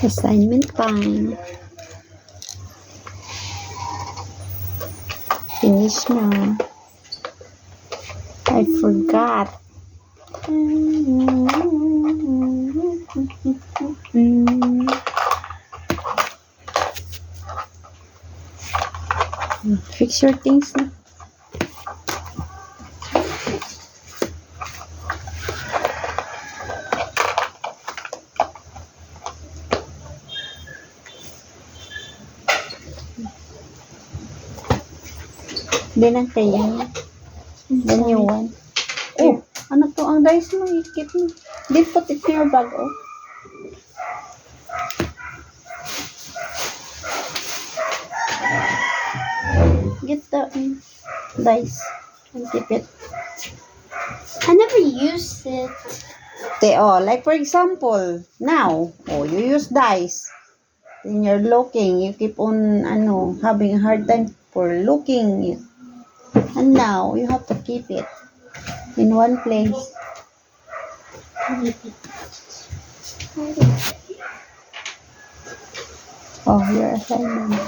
Assignment time. Finish na. I forgot. Fix your things na. Then ang kaya. Then you want. Oh, ano to? Ang dice mo, ikip mo. Then put it in your bag, oh. Get the dice and keep it. I never used it. Like for example, now, you use dice. Then you're looking, you keep on, having a hard time for looking. And now, you have to keep it in one place. Oh, your assignment.